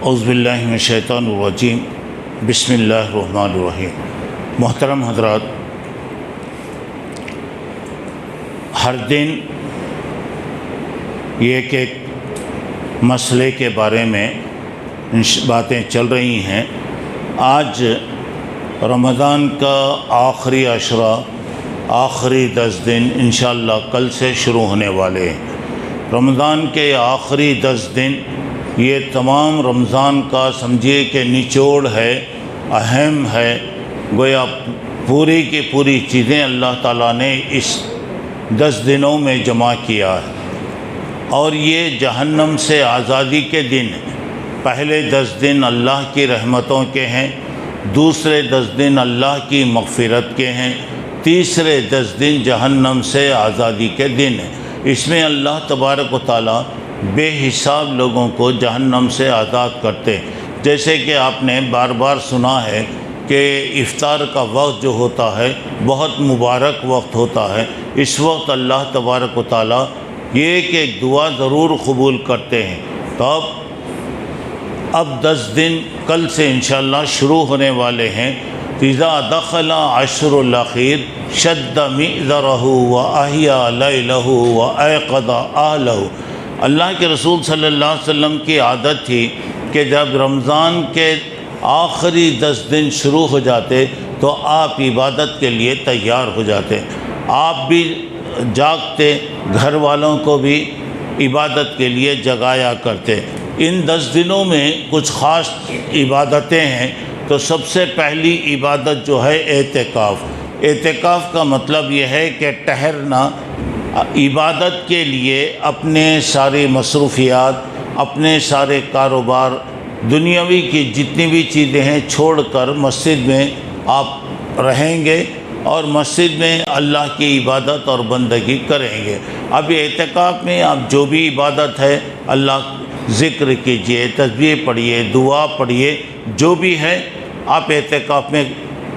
اعوذ باللہ من الشیطان الرجیم بسم اللہ الرحمن الرحیم۔ محترم حضرات، ہر دن ایک مسئلے کے بارے میں باتیں چل رہی ہیں۔ آج رمضان کا آخری عشرہ، آخری 10 دن انشاءاللہ کل سے شروع ہونے والے ہیں۔ رمضان کے آخری 10 دن یہ تمام رمضان کا سمجھیے کہ نچوڑ ہے، اہم ہے، گویا پوری کی پوری چیزیں اللہ تعالیٰ نے اس 10 دنوں میں جمع کیا ہے، اور یہ جہنم سے آزادی کے دن ہیں۔ پہلے 10 دن اللہ کی رحمتوں کے ہیں، دوسرے 10 دن اللہ کی مغفرت کے ہیں، تیسرے 10 دن جہنم سے آزادی کے دن ہیں۔ اس میں اللہ تبارک و تعالیٰ بے حساب لوگوں کو جہنم سے آزاد کرتے ہیں۔ جیسے کہ آپ نے بار بار سنا ہے کہ افطار کا وقت جو ہوتا ہے بہت مبارک وقت ہوتا ہے۔ اس وقت اللہ تبارک و تعالیٰ یہ کہ ایک دعا ضرور قبول کرتے ہیں۔ تو اب 10 دن کل سے انشاءاللہ شروع ہونے والے ہیں۔ اذا دخل عشر الاخیر شد مئزرہ واحیا لیلہ وایقظ اہلہ۔ اللہ کے رسول صلی اللہ علیہ وسلم کی عادت تھی کہ جب رمضان کے آخری 10 دن شروع ہو جاتے تو آپ عبادت کے لیے تیار ہو جاتے، آپ بھی جاگتے، گھر والوں کو بھی عبادت کے لیے جگایا کرتے۔ ان 10 دنوں میں کچھ خاص عبادتیں ہیں۔ تو سب سے پہلی عبادت جو ہے اعتکاف۔ اعتکاف کا مطلب یہ ہے کہ ٹھہرنا، عبادت کے لیے اپنے ساری مصروفیات، اپنے سارے کاروبار، دنیاوی کی جتنی بھی چیزیں ہیں چھوڑ کر مسجد میں آپ رہیں گے اور مسجد میں اللہ کی عبادت اور بندگی کریں گے۔ اب اعتکاف میں آپ جو بھی عبادت ہے اللہ ذکر کیجئے، تسبیح پڑھیے، دعا پڑھیے، جو بھی ہے آپ اعتکاف میں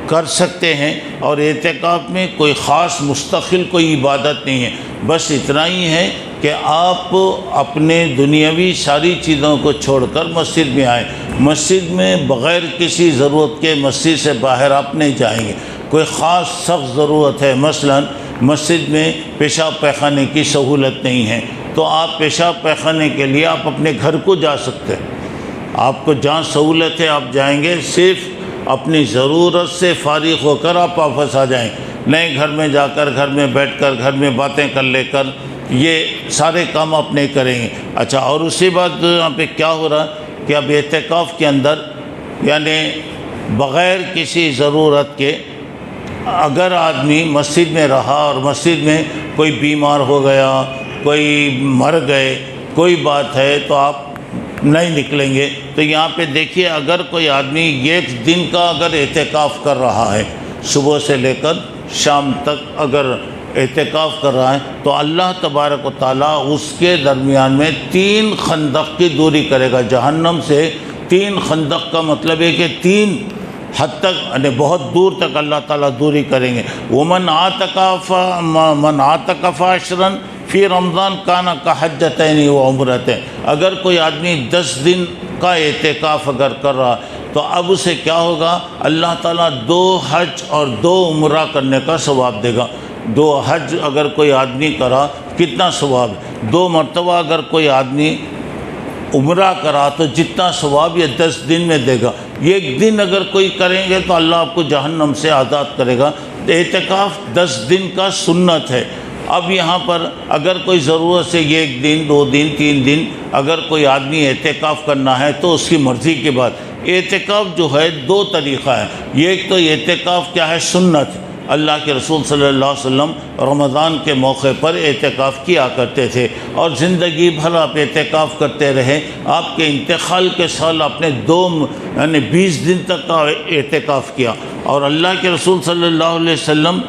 کر سکتے ہیں۔ اور اعتکاف میں کوئی خاص مستقل کوئی عبادت نہیں ہے، بس اتنا ہی ہے کہ آپ اپنے دنیاوی ساری چیزوں کو چھوڑ کر مسجد میں آئیں۔ مسجد میں بغیر کسی ضرورت کے مسجد سے باہر آپ نہیں جائیں گے۔ کوئی خاص سخت ضرورت ہے، مثلا مسجد میں پیشاب پیخانے کی سہولت نہیں ہے تو آپ پیشاب پیخانے کے لیے آپ اپنے گھر کو جا سکتے ہیں۔ آپ کو جہاں سہولت ہے آپ جائیں گے، صرف اپنی ضرورت سے فارغ ہو کر آپ واپس آ جائیں، نئے گھر میں جا کر گھر میں بیٹھ کر گھر میں باتیں کر لے کر یہ سارے کام آپ نہیں کریں گے۔ اچھا، اور اسی بات یہاں پہ کیا ہو رہا ہے کہ اب اعتکاف کے اندر یعنی بغیر کسی ضرورت کے اگر آدمی مسجد میں رہا اور مسجد میں کوئی بیمار ہو گیا، کوئی مر گئے، کوئی بات ہے تو آپ نہیں نکلیں گے۔ تو یہاں پہ دیکھیے، اگر کوئی آدمی ایک دن کا اگر اعتکاف کر رہا ہے، صبح سے لے کر شام تک اگر اعتکاف کر رہا ہے تو اللہ تبارک و تعالیٰ اس کے درمیان میں 3 خندق کی دوری کرے گا جہنم سے۔ 3 خندق کا مطلب ہے کہ 3 حد تک یعنی بہت دور تک اللہ تعالیٰ دوری کریں گے۔ ومن اعتکف عشرا فی رمضان کان کحجتین وعمرتین۔ اگر کوئی آدمی 10 دن کا اعتکاف اگر کر رہا تو اب اسے کیا ہوگا؟ اللہ تعالیٰ 2 حج اور 2 عمرہ کرنے کا ثواب دے گا۔ 2 حج اگر کوئی آدمی کرا کتنا ثواب ہے؟ 2 مرتبہ اگر کوئی آدمی عمرہ کرا تو جتنا ثواب یہ 10 دن میں دے گا۔ ایک دن اگر کوئی کریں گے تو اللہ آپ کو جہنم سے آزاد کرے گا۔ اعتکاف 10 دن کا سنت ہے۔ اب یہاں پر اگر کوئی ضرورت سے 1 دن 2 دن 3 دن اگر کوئی آدمی اعتکاف کرنا ہے تو اس کی مرضی کے بعد۔ اعتکاف جو ہے 2 طریقہ ہے۔ ایک تو اعتکاف کیا ہے؟ سنت۔ اللہ کے رسول صلی اللہ علیہ وسلم رمضان کے موقع پر اعتکاف کیا کرتے تھے اور زندگی بھر آپ اعتکاف کرتے رہے۔ آپ کے انتقال کے سال آپ نے 20 دن تک کا اعتکاف کیا، اور اللہ کے رسول صلی اللہ علیہ وسلم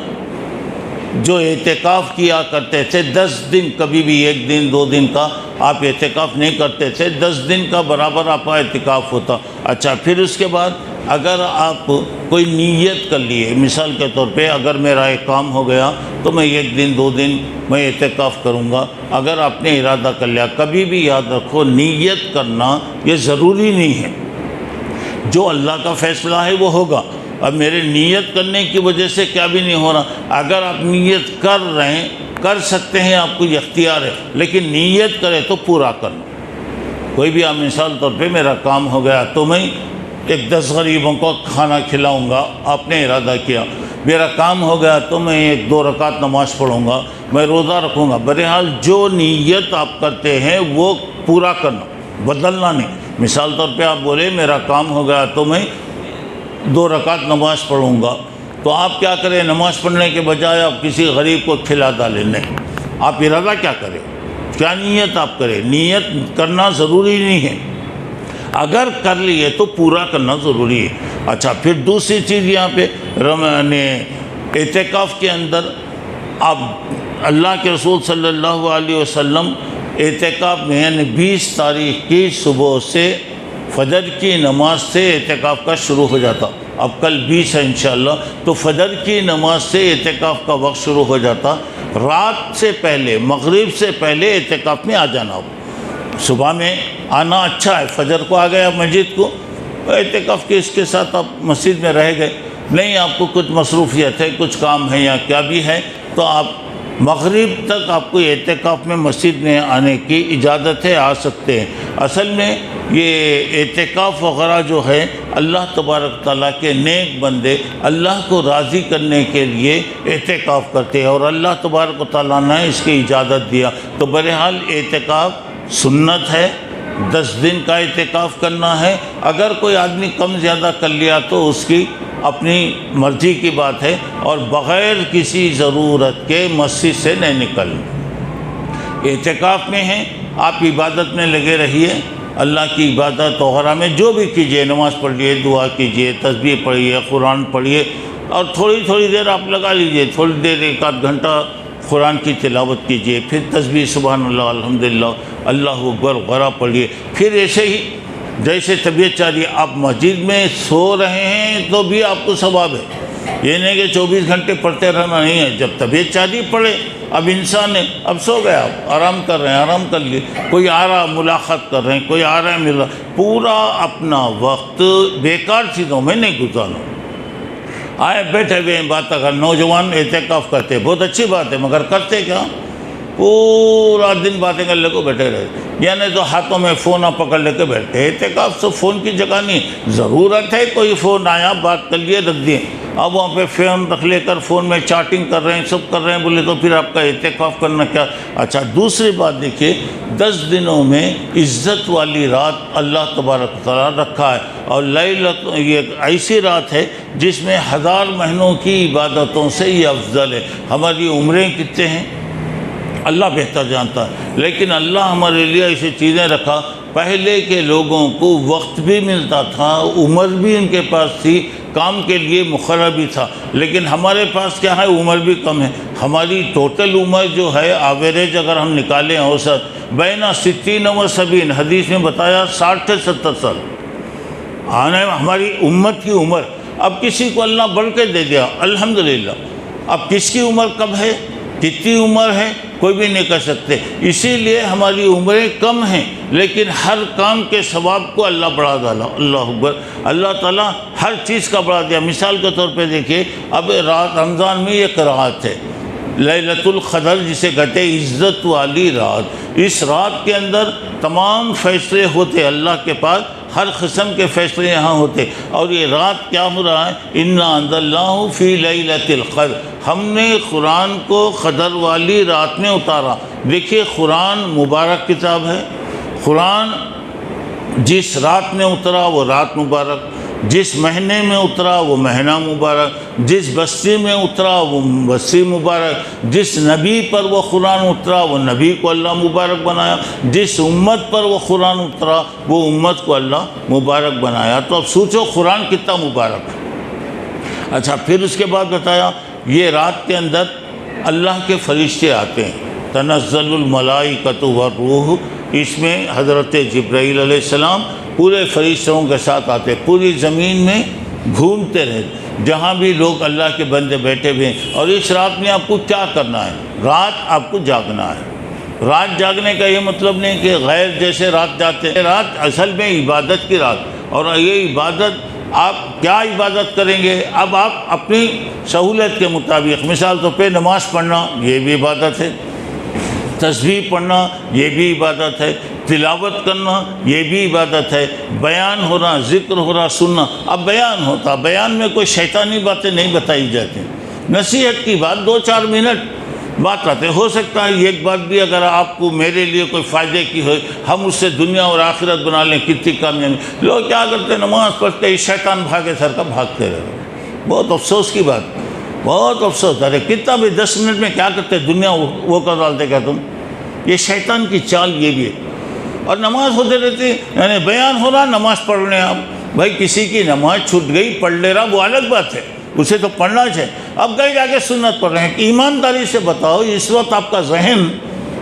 جو اعتکاف کیا کرتے تھے 10 دن، کبھی بھی 1 دن 2 دن کا آپ اعتکاف نہیں کرتے تھے، 10 دن کا برابر آپ کا اعتکاف ہوتا۔ اچھا، پھر اس کے بعد اگر آپ کوئی نیت کر لیے، مثال کے طور پہ اگر میرا ایک کام ہو گیا تو میں 1 دن 2 دن میں اعتکاف کروں گا، اگر آپ نے ارادہ کر لیا، کبھی بھی یاد رکھو نیت کرنا یہ ضروری نہیں ہے، جو اللہ کا فیصلہ ہے وہ ہوگا۔ اب میرے نیت کرنے کی وجہ سے کیا بھی نہیں ہو رہا، اگر آپ نیت کر رہے ہیں، کر سکتے ہیں، آپ کو یہ اختیار ہے، لیکن نیت کرے تو پورا کرنا۔ کوئی بھی آپ مثال طور پہ میرا کام ہو گیا تو میں 10 غریبوں کو کھانا کھلاؤں گا، آپ نے ارادہ کیا۔ میرا کام ہو گیا تو میں 1-2 رکعت نماز پڑھوں گا، میں روزہ رکھوں گا۔ بہرحال جو نیت آپ کرتے ہیں وہ پورا کرنا، بدلنا نہیں۔ مثال طور پہ آپ بولے میرا کام ہو گیا تو میں 2 رکعت نماز پڑھوں گا، تو آپ کیا کریں، نماز پڑھنے کے بجائے آپ کسی غریب کو کھلا ڈالیں، نہیں، آپ ارادہ کیا کریں، کیا نیت آپ کریں۔ نیت کرنا ضروری نہیں ہے، اگر کر لیے تو پورا کرنا ضروری ہے۔ اچھا، پھر دوسری چیز یہاں پہ اعتکاف کے اندر آپ اللہ کے رسول صلی اللہ علیہ وسلم اعتکاف میں یعنی 20 تاریخ کی صبح سے فجر کی نماز سے اعتکاف کا شروع ہو جاتا۔ اب کل 20 ہے انشاءاللہ، تو فجر کی نماز سے اعتکاف کا وقت شروع ہو جاتا۔ رات سے پہلے، مغرب سے پہلے اعتکاف میں آ جانا ہو۔ صبح میں آنا اچھا ہے، فجر کو آ گئے آپ مسجد کو، اعتکاف کے اس کے ساتھ آپ مسجد میں رہ گئے، نہیں آپ کو کچھ مصروفیت ہے، کچھ کام ہے یا کیا بھی ہے، تو آپ مغرب تک آپ کو اعتکاف میں مسجد میں آنے کی اجازت ہے، آ سکتے ہیں۔ اصل میں یہ اعتکاف وغیرہ جو ہے اللہ تبارک تعالیٰ کے نیک بندے اللہ کو راضی کرنے کے لیے اعتکاف کرتے ہیں، اور اللہ تبارک تعالیٰ نے اس کی اجازت دیا۔ تو بہرحال اعتکاف سنت ہے، 10 دن کا اعتکاف کرنا ہے۔ اگر کوئی آدمی کم زیادہ کر لیا تو اس کی اپنی مرضی کی بات ہے، اور بغیر کسی ضرورت کے مسجد سے نہیں نکلنا۔ اعتکاف میں ہیں، آپ عبادت میں لگے رہیے، اللہ کی عبادت وغیرہ میں جو بھی کیجئے، نماز پڑھیے، دعا کیجئے، تسبیح پڑھیے، قرآن پڑھیے، اور تھوڑی دیر آپ لگا لیجئے، تھوڑی دیر 1-8 گھنٹہ قرآن کی تلاوت کیجئے، پھر تسبیح سبحان اللہ الحمدللہ اللہ اکبر وغیرہ پڑھیے۔ پھر ایسے ہی جیسے طبیعت چاہیے، آپ مسجد میں سو رہے ہیں تو بھی آپ کو ثواب ہے، یہ نہیں کہ 24 گھنٹے پڑھتے رہنا نہیں ہے، جب طبیعت چاہیے پڑھے۔ اب انسان ہے، اب سو گیا، آپ آرام کر رہے ہیں، آرام کر لیے، کوئی آ رہا ملاقات کر رہے ہیں، کوئی آ رہا ہے مل رہا، پورا اپنا وقت بیکار چیزوں میں نہیں گزارنا۔ آئے بیٹھے ہوئے ہیں بات اگر نوجوان اعتکاف کرتے بہت اچھی بات ہے، مگر کرتے کیا، پورا دن باتیں کر لے کو بیٹھے رہتے، یعنی تو ہاتھوں میں فون آپ پکڑ لے کے بیٹھتے۔ اعتکاف تو فون کی جگہ نہیں، ضرورت ہے کوئی فون آیا بات کر لیے رکھ دیے، اب وہاں پہ فون رکھ لے کر فون میں چاٹنگ کر رہے ہیں، سب کر رہے ہیں، بولے تو پھر آپ کا اعتکاف کرنا کیا۔ اچھا، دوسری بات دیکھیے، 10 دنوں میں عزت والی رات اللہ تبارک تعالیٰ رکھا ہے، اور لیلۃ یہ ایسی رات ہے جس میں 1000 مہینوں کی عبادتوں سے یہ افضل ہے۔ ہماری عمریں کتنے ہیں اللہ بہتر جانتا ہے، لیکن اللہ ہمارے لیے ایسی چیزیں رکھا، پہلے کے لوگوں کو وقت بھی ملتا تھا، عمر بھی ان کے پاس تھی، کام کے لیے مقرر بھی تھا، لیکن ہمارے پاس کیا ہے، عمر بھی کم ہے۔ ہماری ٹوٹل عمر جو ہے ایوریج اگر ہم نکالیں اوسط بین 60 و 70، حدیث میں بتایا 60 سے 70 سال آنے ہماری امت کی عمر۔ اب کسی کو اللہ بڑھ کے دے دیا الحمدللہ، اب کس کی عمر کب ہے، کتنی عمر ہے، کوئی بھی نہیں کر سکتے۔ اسی لیے ہماری عمریں کم ہیں، لیکن ہر کام کے ثواب کو اللہ بڑھا ڈالا۔ اللہ اکبر، اللہ تعالیٰ ہر چیز کا بڑھا دیا۔ مثال کے طور پہ دیکھیے، اب رات رمضان میں ایک رات ہے لیلۃ القدر جسے کہتے ہیں، عزت والی رات۔ اس رات کے اندر تمام فیصلے ہوتے اللہ کے پاس، ہر قسم کے فیصلے یہاں ہوتے، اور یہ رات کیا ہو رہا ہے، انا انزلناہ فی لیلۃ القدر، ہم نے قرآن کو قدر والی رات میں اتارا۔ دیکھیے قرآن مبارک کتاب ہے، قرآن جس رات میں اترا وہ رات مبارک، جس مہینے میں اترا وہ مہینہ مبارک، جس بستی میں اترا وہ بستی مبارک، جس نبی پر وہ قرآن اترا وہ نبی کو اللہ مبارک بنایا، جس امت پر وہ قرآن اترا وہ امت کو اللہ مبارک بنایا۔ تو اب سوچو قرآن کتنا مبارک ہے۔ اچھا، پھر اس کے بعد بتایا یہ رات کے اندر اللہ کے فرشتے آتے ہیں، تنزل الملائکۃ والروح، اس میں حضرت جبرائیل علیہ السلام پورے فرشتوں کے ساتھ آتے، پوری زمین میں گھومتے رہتے جہاں بھی لوگ اللہ کے بندے بیٹھے ہوئے ہیں۔ اور اس رات میں آپ کو کیا کرنا ہے؟ رات آپ کو جاگنا ہے۔ رات جاگنے کا یہ مطلب نہیں کہ غیر جیسے رات جاتے ہیں، رات اصل میں عبادت کی رات، اور یہ عبادت آپ کیا عبادت کریں گے؟ اب آپ اپنی سہولت کے مطابق، مثال طور پہ نماز پڑھنا یہ بھی عبادت ہے، تسبیح پڑھنا یہ بھی عبادت ہے، تلاوت کرنا یہ بھی عبادت ہے، بیان ہو رہا، ذکر ہو رہا، سننا۔ اب بیان ہوتا، بیان میں کوئی شیطانی باتیں نہیں بتائی جاتی، نصیحت کی بات 2-4 منٹ بات آتے۔ ہو سکتا ہے ایک بات بھی اگر آپ کو میرے لیے کوئی فائدے کی ہو، ہم اس سے دنیا اور آخرت بنا لیں، کتنی کامیابی۔ لوگ کیا کرتے ہیں؟ نماز پڑھتے ہی شیطان بھاگے سر کا بھاگتے رہے۔ بہت افسوس کی بات، بہت افسوس۔ ارے کتنا بھی 10 منٹ میں کیا کرتے؟ دنیا وہ کر ڈالتے کیا تم؟ یہ شیطان کی چال یہ بھی ہے۔ اور نماز ہوتے رہتی، یعنی بیان ہو رہا، نماز پڑھ رہے ہیں آپ۔ بھائی کسی کی نماز چھوٹ گئی، پڑھ لے رہا، وہ الگ بات ہے، اسے تو پڑھنا چاہیے۔ اب کہیں جا کے سنت پڑھ رہے ہیں، ایمانداری سے بتاؤ اس وقت آپ کا ذہن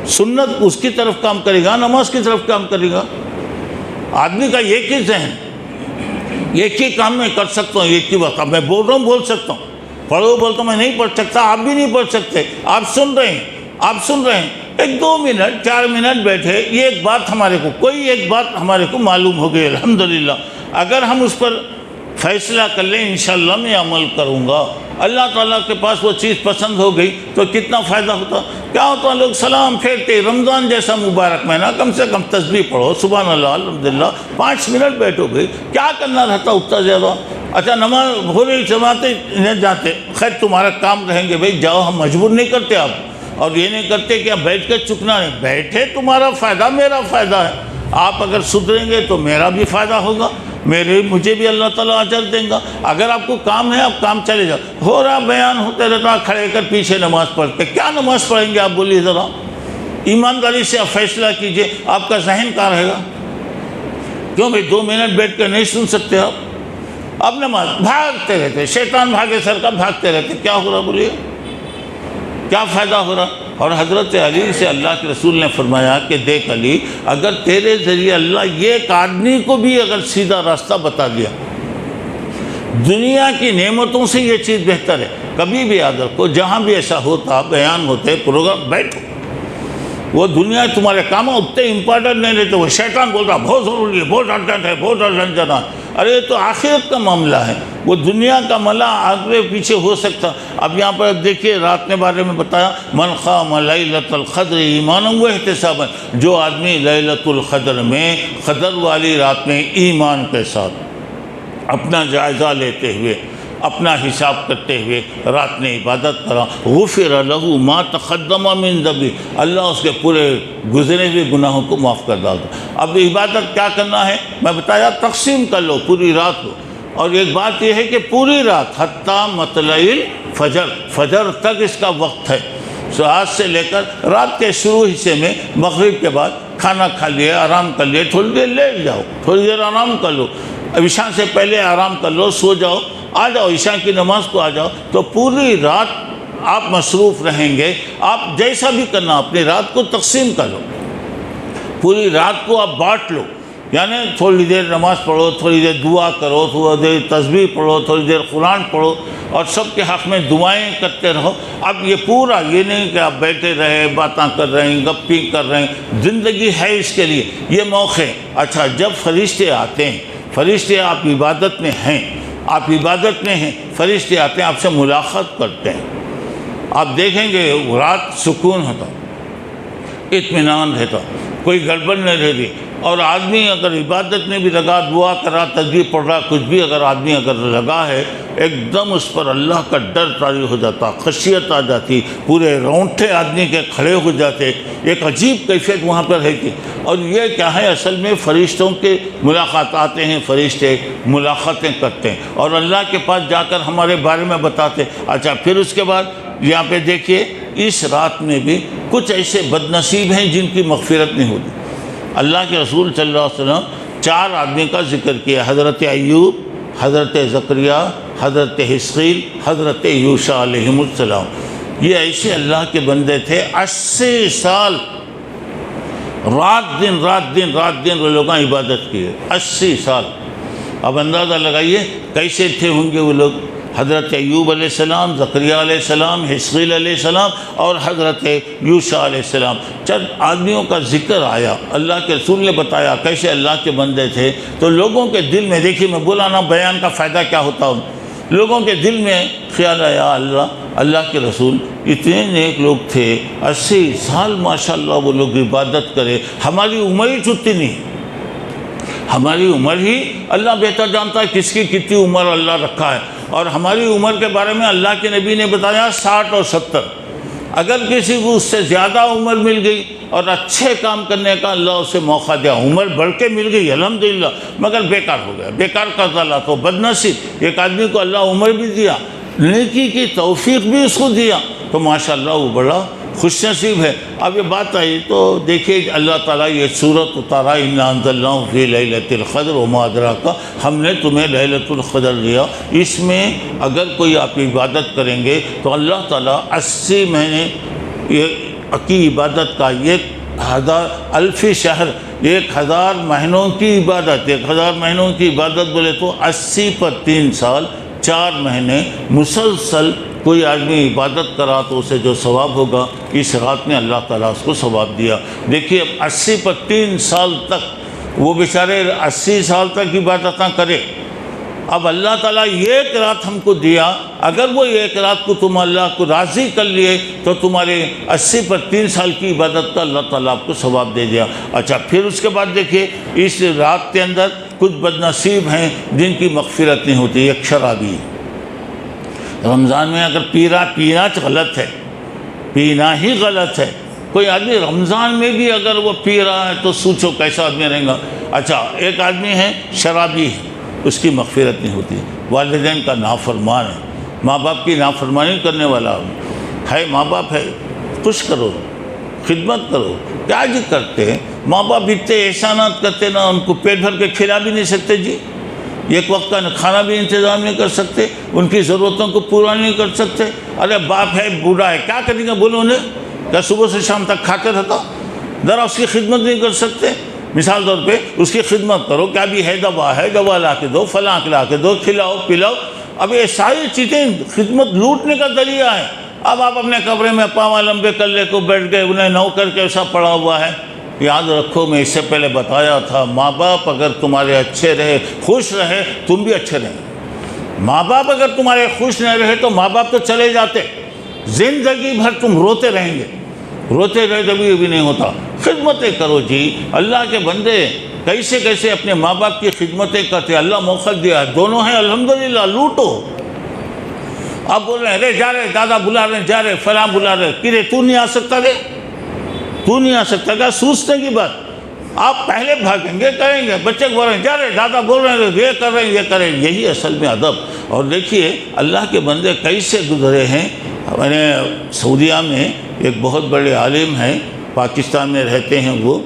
سنت اس کی طرف کام کرے گا، نماز کی طرف کام کرے گا؟ آدمی کا ایک ہی ذہن، ایک ہی کام میں کر سکتا ہوں، ایک ہی وقت۔ اب میں بول رہا ہوں، بول سکتا ہوں، پڑھو بولتا ہوں، میں نہیں پڑھ سکتا، آپ بھی نہیں پڑھ سکتے۔ آپ سن رہے ہیں، آپ سن رہے ہیں، 1-2 منٹ 4 منٹ بیٹھے، یہ ایک بات ہمارے کو، کوئی ایک بات ہمارے کو معلوم ہو گئی الحمدللہ، اگر ہم اس پر فیصلہ کر لیں انشاءاللہ میں عمل کروں گا، اللہ تعالیٰ کے پاس وہ چیز پسند ہو گئی تو کتنا فائدہ ہوتا۔ کیا ہوتا؟ لوگ سلام پھیرتے، رمضان جیسا مبارک مہینہ، کم سے کم تسبیح پڑھو، سبحان اللہ الحمدللہ، 5 منٹ بیٹھو گئی، کیا کرنا رہتا اتنا زیادہ؟ اچھا نماز ہو رہی، جماعتیں نہیں جاتے، خیر تمہارا کام رہیں گے بھائی، جاؤ، ہم مجبور نہیں کرتے آپ، اور یہ نہیں کرتے کہ آپ بیٹھ کر چکنا نہیں، بیٹھے تمہارا فائدہ میرا فائدہ ہے، آپ اگر سدھریں گے تو میرا بھی فائدہ ہوگا، مجھے بھی اللہ تعالیٰ اجر دیں گا۔ اگر آپ کو کام ہے، آپ کام چلے جاؤ، ہو رہا بیان ہوتے رہتا، کھڑے کر پیچھے نماز پڑھتے، کیا نماز پڑھیں گے آپ؟ بولیے ذرا، ایمانداری سے آپ فیصلہ کیجئے، آپ کا ذہن کہاں رہے گا؟ کیوں بھائی 2 منٹ بیٹھ کر نہیں سن سکتے آپ؟ اب نماز بھاگتے رہتے، شیطان بھاگے سر کا بھاگتے رہتے، کیا ہو رہا بولیے؟ کیا فائدہ ہو رہا؟ اور حضرت علی سے اللہ کے رسول نے فرمایا کہ دیکھ علی، اگر تیرے ذریعے اللہ ایک آدمی کو بھی اگر سیدھا راستہ بتا دیا، دنیا کی نعمتوں سے یہ چیز بہتر ہے۔ کبھی بھی یاد رکھو، جہاں بھی ایسا ہوتا، بیان ہوتے، پروگرام، بیٹھو، وہ دنیا تمہارے کام اتنے امپورٹنٹ نہیں لیتے، وہ شیطان بولتا بہت ضروری ہے، بہت ارجنٹ ہے، بہت ارجنٹ جانا، ارے یہ تو آخرت کا معاملہ ہے، وہ دنیا کا ملا آگے پیچھے ہو سکتا۔ اب یہاں پر دیکھیے رات کے بارے میں بتایا، من قام لیلۃ القدر ایمانا و احتسابا، جو آدمی لیلۃ القدر میں، قدر والی رات میں ایمان کے ساتھ اپنا جائزہ لیتے ہوئے، اپنا حساب کرتے ہوئے رات میں عبادت کرا، غفر لہ ما تقدم من ذنبہ، اللہ اس کے پورے گزرے ہوئے گناہوں کو معاف کر ڈالتا۔ اب عبادت کیا کرنا ہے میں بتایا، تقسیم کر لو پوری رات کو، اور ایک بات یہ ہے کہ پوری رات حتیٰ مطلع الفجر، فجر تک اس کا وقت ہے، آج سے لے کر رات کے شروع حصے میں، مغرب کے بعد کھانا کھا لیا، آرام کر لیا، تھوڑی دیر لیٹ جاؤ، تھوڑی دیر آرام کر لو، عشاء سے پہلے آرام کر لو، سو جاؤ، آ جاؤ عشاء کی نماز کو آ جاؤ، تو پوری رات آپ مصروف رہیں گے۔ آپ جیسا بھی کرنا، اپنی رات کو تقسیم کر لو، پوری رات کو آپ بانٹ لو، یعنی تھوڑی دیر نماز پڑھو، تھوڑی دیر دعا کرو، تھوڑی دیر تسبیح پڑھو، تھوڑی دیر قرآن پڑھو، اور سب کے حق میں دعائیں کرتے رہو۔ اب یہ پورا یہ نہیں کہ آپ بیٹھے رہے، باتیں کر رہے ہیں، گپی کر رہے ہیں، زندگی ہے اس کے لیے، یہ موقع ہے۔ اچھا جب فرشتے آتے ہیں، فرشتے آپ عبادت میں ہیں، آپ عبادت میں ہیں، فرشتے آتے ہیں، آپ سے ملاقات کرتے ہیں، آپ دیکھیں گے رات سکون ہوتا، اطمینان رہتا، کوئی گڑبڑ نہیں رہتی، اور آدمی اگر عبادت میں بھی لگا، دعا کر رہا، تسبیح پڑھ رہا، کچھ بھی اگر آدمی اگر لگا ہے، ایک دم اس پر اللہ کا ڈر طاری ہو جاتا، خشیت آ جاتی، پورے رونٹے آدمی کے کھڑے ہو جاتے، ایک عجیب کیفیت وہاں پر رہتی۔ اور یہ کیا ہے؟ اصل میں فرشتوں کے ملاقات آتے ہیں، فرشتے ملاقاتیں کرتے ہیں، اور اللہ کے پاس جا کر ہمارے بارے میں بتاتے۔ اچھا پھر اس کے بعد یہاں پہ دیکھیے، اس رات میں بھی کچھ ایسے بد نصیب ہیں جن کی مغفرت نہیں ہوتی۔ اللہ کے رسول صلی اللہ علیہ وسلم 4 آدمی کا ذکر کیا، حضرت ایوب، حضرت زکریا، حضرت حزقیل، حضرت یوشع علیہ السلام۔ یہ ایسے اللہ کے بندے تھے، 80 سال رات دن وہ لوگوں عبادت کی ہے، 80 سال۔ اب اندازہ لگائیے کیسے تھے ہوں گے وہ لوگ۔ حضرت ایوب علیہ السلام، زکریہ علیہ السلام، حزقیل علیہ السلام اور حضرت یوشع علیہ السلام، چند آدمیوں کا ذکر آیا۔ اللہ کے رسول نے بتایا کیسے اللہ کے بندے تھے، تو لوگوں کے دل میں، دیکھیے میں بولا نا بیان کا فائدہ کیا ہوتا ہوں، لوگوں کے دل میں خیال آیا اللہ کے رسول اتنے نیک لوگ تھے، 80 سال ماشاءاللہ وہ لوگ عبادت کرے، ہماری عمر ہی چھٹی نہیں، ہماری عمر ہی اللہ بہتر جانتا ہے کس کی کتنی عمر اللہ رکھا ہے، اور ہماری عمر کے بارے میں اللہ کے نبی نے بتایا 60 اور 70۔ اگر کسی کو اس سے زیادہ عمر مل گئی اور اچھے کام کرنے کا اللہ اسے موقع دیا، عمر بڑھ کے مل گئی الحمدللہ، مگر بیکار ہو گیا، بیکار کرتا اللہ تو بد نصیب۔ ایک آدمی کو اللہ عمر بھی دیا، نیکی کی توفیق بھی اس کو دیا، تو ماشاءاللہ وہ بڑا خوش نصیب ہے۔ اب یہ بات آئی تو دیکھیے اللہ تعالیٰ یہ سورۃ اتارا، انا انزلناہ فی لیلۃ القدر وما ادراک، ہم نے تمہیں لیلۃ القدر دیا، اس میں اگر کوئی آپ عبادت کریں گے تو اللہ تعالیٰ 80 مہینے کی عبادت کا، 1000 شہر، 1000 مہینوں کی عبادت، 1000 مہینوں کی عبادت بولے تو 80 پر 3 سال 4 مہینے مسلسل کوئی آدمی عبادت کرا تو اسے جو ثواب ہوگا، اس رات میں اللہ تعالیٰ اس کو ثواب دیا۔ دیکھیے اب 80 پر 3 سال تک وہ بیچارے 80 سال تک عبادتاں کرے، اب اللہ تعالیٰ ایک رات ہم کو دیا، اگر وہ ایک رات کو تم اللہ کو راضی کر لیے تو تمہارے 80 پر 3 سال کی عبادت کا اللہ تعالیٰ آپ کو ثواب دے دیا۔ اچھا پھر اس کے بعد دیکھیے اس رات کے اندر کچھ بد نصیب ہیں جن کی مغفرت نہیں ہوتی۔ ایک شرابی، رمضان میں اگر پینا غلط ہے، پینا ہی غلط ہے، کوئی آدمی رمضان میں بھی اگر وہ پی رہا ہے تو سوچو کیسا آدمی رہے گا۔ اچھا ایک آدمی ہے شرابی ہے، اس کی مغفرت نہیں ہوتی، والدین کا نافرمان ہے، ماں باپ کی نافرمانی کرنے والا ہے، ماں باپ ہے، خوش کرو، خدمت کرو، کیا جی کرتے ہیں ماں باپ، اتنے احسانات کرتے نا، ان کو پیٹ بھر کے کھلا بھی نہیں سکتے جی، ایک وقت کا کھانا بھی انتظام نہیں کر سکتے، ان کی ضرورتوں کو پورا نہیں کر سکتے۔ ارے باپ ہے بوڑھا ہے، کیا کریں گے بولو انہیں، کیا صبح سے شام تک کھاتے رہتا، ذرا اس کی خدمت نہیں کر سکتے؟ مثال طور پہ اس کی خدمت کرو، کیا بھی ہے دوا لا کے دو، فلاں لا کے دو، کھلاؤ پلاؤ۔ اب یہ ساری چیزیں خدمت لوٹنے کا ذریعہ ہے۔ اب آپ اپنے کمرے میں پاؤں لمبے کر لے کو بیٹھ گئے، انہیں نوکر کے ایسا پڑا ہوا ہے۔ یاد رکھو میں اس سے پہلے بتایا تھا، ماں باپ اگر تمہارے اچھے رہے، خوش رہے، تم بھی اچھے رہیں۔ ماں باپ اگر تمہارے خوش نہیں رہے تو ماں باپ تو چلے جاتے، زندگی بھر تم روتے رہیں گے، روتے رہے کبھی بھی نہیں ہوتا۔ خدمتیں کرو جی، اللہ کے بندے کیسے کیسے اپنے ماں باپ کی خدمتیں کرتے، اللہ موقع دیا ہے، دونوں ہیں الحمدللہ، لوٹو۔ آپ بول رہے ہیں رے جا رہے، دادا بلا رہے، جا رہے، فلاں بلا رہے، کہ تو نہیں آ سکتا رے، تو نہیں آ سکتا، کیا سوچنے کی بات؟ آپ پہلے بھاگیں گے، کریں گے، بچے کو بول رہے ہیں جا رہے، دادا بول رہے ہیں یہ کر رہے ہیں، یہ کریں، یہی اصل میں ادب۔ اور دیکھیے اللہ کے بندے کیسے گزرے ہیں۔ میں نے سعودیہ میں ایک بہت بڑے عالم ہیں، پاکستان میں رہتے ہیں وہ،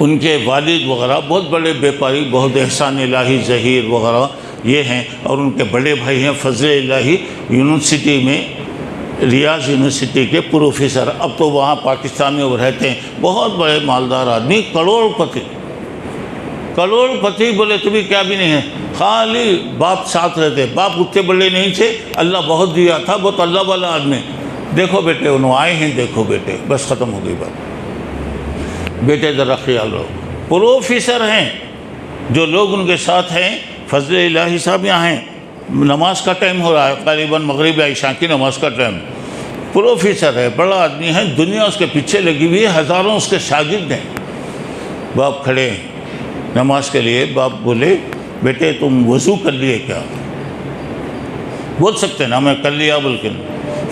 ان کے والد وغیرہ بہت بڑے بیپاری، بہت احسان الہی ظہیر وغیرہ یہ ہیں، اور ان کے بڑے بھائی ہیں فضل الہی، یونیورسٹی میں، ریاض یونیورسٹی کے پروفیسر، اب تو وہاں پاکستان میں وہ رہتے ہیں، بہت بڑے مالدار آدمی، کروڑ پتی بولے تو بھی کیا بھی نہیں ہے، خالی باپ ساتھ رہتے، باپ اتنے بڑے نہیں تھے، اللہ بہت دیا تھا، بہت اللہ والا آدمی۔ دیکھو بیٹے انہوں آئے ہیں، دیکھو بیٹے، بس ختم ہو گئی بات، بیٹے ذرا خیال رہو، پروفیسر ہیں جو لوگ ان کے ساتھ ہیں، فضل الہی صاحب یہاں ہیں، نماز کا ٹائم ہو رہا ہے، قریباً مغرب یا عشاء کی نماز کا ٹائم، پروفیسر ہے، بڑا آدمی ہے، دنیا اس کے پیچھے لگی ہوئی ہے، ہزاروں اس کے شاگرد ہیں۔ باپ کھڑے ہیں نماز کے لیے، باپ بولے بیٹے تم وضو کر لیے کیا؟ بول سکتے نا میں کر لیا، بول کے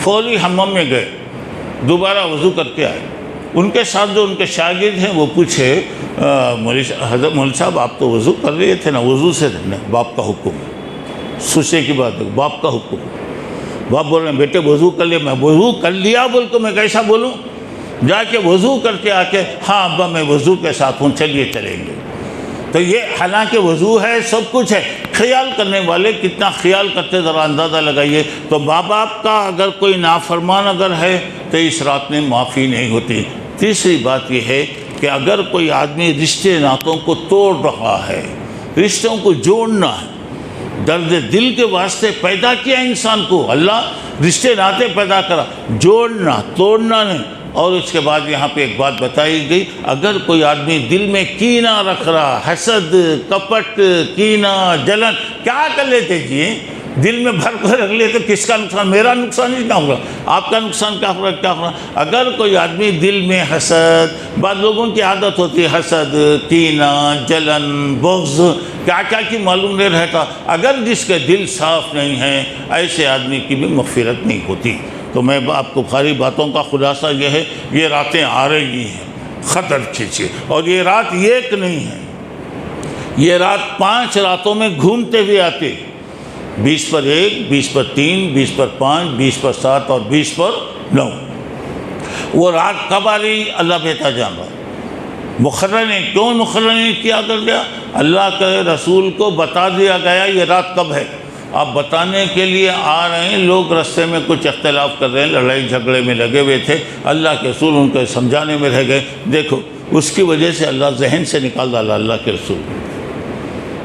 فوری حمام میں گئے، دوبارہ وضو کر کے آئے۔ ان کے ساتھ جو ان کے شاگرد ہیں وہ پوچھے حضرت مولوی صاحب آپ تو وضو کر رہے تھے نا، وضو سے رہنا، باپ کا حکم ہے، سوچے کی بات ہے، باپ کا حکم۔ باپ بول رہے ہیں بیٹے وضو کر لیا، میں وضو کر لیا بول کے میں کیسا بولوں؟ جا کے وضو کر کے آ کے ہاں ابا میں وضو کے ساتھ ہوں، چلیے چلیں گے۔ تو یہ حالانکہ وضو ہے، سب کچھ ہے، خیال کرنے والے کتنا خیال کرتے ذرا اندازہ لگائیے۔ تو ماں باپ کا اگر کوئی نافرمان اگر ہے تو اس رات میں معافی نہیں ہوتی۔ تیسری بات یہ ہے کہ اگر کوئی آدمی رشتے ناتوں کو توڑ رہا ہے، رشتوں کو جوڑنا ہے، درد دل کے واسطے پیدا کیا انسان کو اللہ، رشتے ناتے پیدا کرا، جوڑنا توڑنا نہیں۔ اور اس کے بعد یہاں پہ ایک بات بتائی گئی، اگر کوئی آدمی دل میں کینہ رکھ رہا، حسد، کپٹ، کینہ، جلن، کیا کر لیتے جی؟ دل میں بھر کر رکھ لیتے، کس کا نقصان؟ میرا نقصان ہی کیا ہوگا، آپ کا نقصان کیا ہوگا، کیا ہوگا؟ اگر کوئی آدمی دل میں حسد، بعض لوگوں کی عادت ہوتی ہے حسد، کینہ، جلن، بغض، کیا کیا کی معلوم نہیں رہتا، اگر جس کے دل صاف نہیں ہے ایسے آدمی کی بھی مغفرت نہیں ہوتی۔ تو میں آپ کو ساری باتوں کا خلاصہ یہ ہے، یہ راتیں آ رہی ہیں، خطر کھینچے، اور یہ رات ایک نہیں ہے، یہ رات 5 راتوں میں گھومتے ہوئے آتے، 20 پر 1، 20 پر 3، 20 پر 5، 20 پر 7 اور 20 پر 9۔ وہ رات کب آ رہی اللہ بہتر جان رہا۔ مقرر نے کیوں مقرر نہیں کیا کر دیا؟ اللہ کے رسول کو بتا دیا گیا یہ رات کب ہے، آپ بتانے کے لیے آ رہے ہیں، لوگ رستے میں کچھ اختلاف کر رہے ہیں، لڑائی جھگڑے میں لگے ہوئے تھے، اللہ کے رسول ان کو سمجھانے میں رہ گئے، دیکھو اس کی وجہ سے اللہ ذہن سے نکال ڈالا اللہ کے رسول،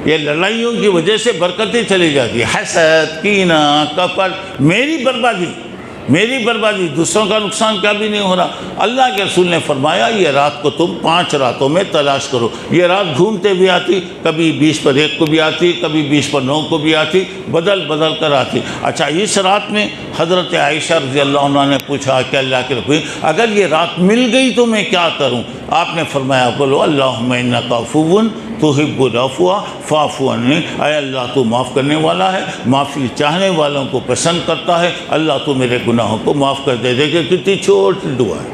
یہ لڑائیوں کی وجہ سے برکتیں چلی جاتی ہے، حسد، کینہ، کپٹ، میری بربادی، دوسروں کا نقصان کیا بھی نہیں ہو رہا۔ اللہ کے رسول نے فرمایا یہ رات کو تم 5 راتوں میں تلاش کرو، یہ رات گھومتے بھی آتی، کبھی 20 پر 1 کو بھی آتی، کبھی 20 پر 9 کو بھی آتی، بدل کر آتی۔ اچھا، اس رات میں حضرت عائشہ رضی اللہ عنہ نے پوچھا کہ اللہ کے رسول اگر یہ رات مل گئی تو میں کیا کروں؟ آپ نے فرمایا بولو اللہم انک عفو تحب العفو فاعف عنی، اے اللہ تو معاف کرنے والا ہے، معافی چاہنے والوں کو پسند کرتا ہے، اللہ تو میرے گناہوں کو معاف کر دے۔ دیکھیں کتنی چھوٹی دعا ہے،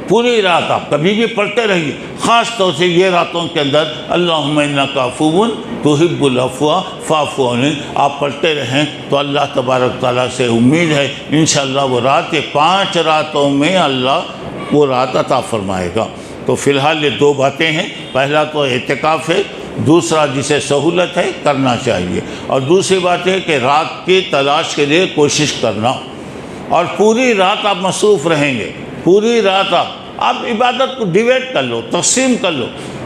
پوری رات آپ کبھی بھی پڑھتے رہیے، خاص طور سے یہ راتوں کے اندر اللہم انک عفو تحب العفو فاعف عنی آپ پڑھتے رہیں تو اللہ تبارک تعالیٰ سے امید ہے انشاءاللہ وہ رات، یہ 5 راتوں میں اللہ وہ رات عطا فرمائے گا۔ تو فی الحال یہ 2 باتیں ہیں، پہلا تو اعتکاف ہے، دوسرا جسے سہولت ہے کرنا چاہیے، اور دوسری بات ہے کہ رات کی تلاش کے لیے کوشش کرنا، اور پوری رات آپ مصروف رہیں گے، پوری رات آپ عبادت کو ڈیویڈ کر لو، تقسیم کر لو،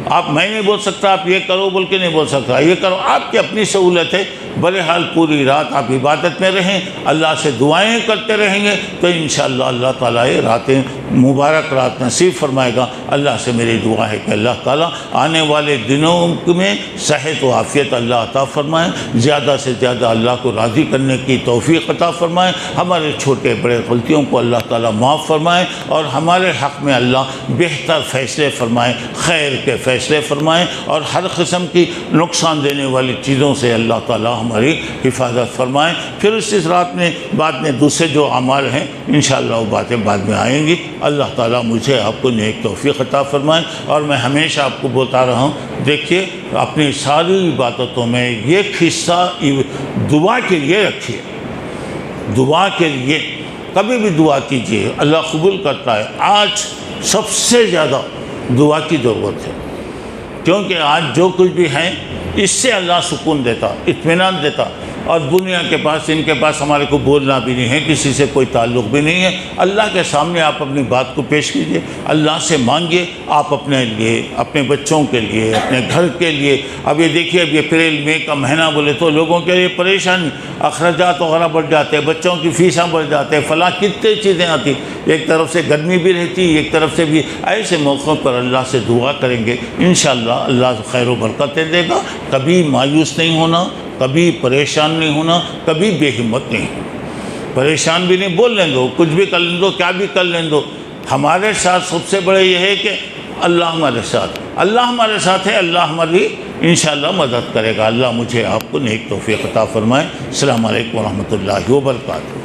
آپ میں نہیں بول سکتا آپ یہ کرو بول کے نہیں بول سکتا، یہ کرو، آپ کی اپنی سہولت ہے، بہرحال پوری رات آپ عبادت میں رہیں، اللہ سے دعائیں کرتے رہیں گے تو انشاءاللہ اللہ تعالیٰ یہ راتیں مبارک رات نصیب فرمائے گا۔ اللہ سے میری دعا ہے کہ اللہ تعالیٰ آنے والے دنوں میں صحت و عافیت اللہ عطا فرمائے، زیادہ سے زیادہ اللہ کو راضی کرنے کی توفیق عطا فرمائے، ہمارے چھوٹے بڑے غلطیوں کو اللہ تعالیٰ معاف فرمائے، اور ہمارے حق میں اللہ بہتر فیصلے فرمائے، خیر کے فیصلے فرمائے، اور ہر قسم کی نقصان دینے والی چیزوں سے اللہ تعالیٰ ہماری حفاظت فرمائیں۔ پھر اس رات میں بعد میں دوسرے جو اعمال ہیں انشاءاللہ وہ باتیں بعد میں آئیں گی۔ اللہ تعالیٰ مجھے آپ کو نیک توفیق عطا فرمائیں، اور میں ہمیشہ آپ کو بولتا رہا ہوں، دیکھیے اپنی ساری عبادتوں میں ایک حصہ دعا کے لیے رکھیے، دعا کے لیے کبھی بھی دعا کیجیے، اللہ قبول کرتا ہے۔ آج سب سے زیادہ دعا کی ضرورت ہے، کیونکہ آج جو کچھ بھی ہے اس سے اللہ سکون دیتا، اطمینان دیتا، اور دنیا کے پاس ان کے پاس ہمارے کو بولنا بھی نہیں ہے، کسی سے کوئی تعلق بھی نہیں ہے۔ اللہ کے سامنے آپ اپنی بات کو پیش کیجئے، اللہ سے مانگیے، آپ اپنے لیے، اپنے بچوں کے لیے، اپنے گھر کے لیے۔ اب یہ دیکھیے اب یہ اپریل مئی کا مہینہ بولے تو لوگوں کے لیے پریشانی، اخراجات وغیرہ بڑھ جاتے ہیں، بچوں کی فیساں بڑھ جاتے ہیں، فلاں کتنے چیزیں آتی، ایک طرف سے گرمی بھی رہتی، ایک طرف سے بھی۔ ایسے موقعوں پر اللہ سے دعا کریں گے انشاءاللہ اللہ خیر و برکتیں دے گا۔ کبھی مایوس نہیں ہونا، کبھی پریشان نہیں ہونا، کبھی بے ہمت نہیں ہونا، پریشان بھی نہیں، بول لیں دو، کچھ بھی کر لیں دو، کیا بھی کر لیں دو، ہمارے ساتھ سب سے بڑے یہ ہے کہ اللہ ہمارے ساتھ، اللہ ہمارے ساتھ ہے، اللہ ہماری انشاءاللہ مدد کرے گا۔ اللہ مجھے آپ کو نیک توفیق عطا فرمائے۔ السلام علیکم ورحمۃ اللہ وبرکاتہ۔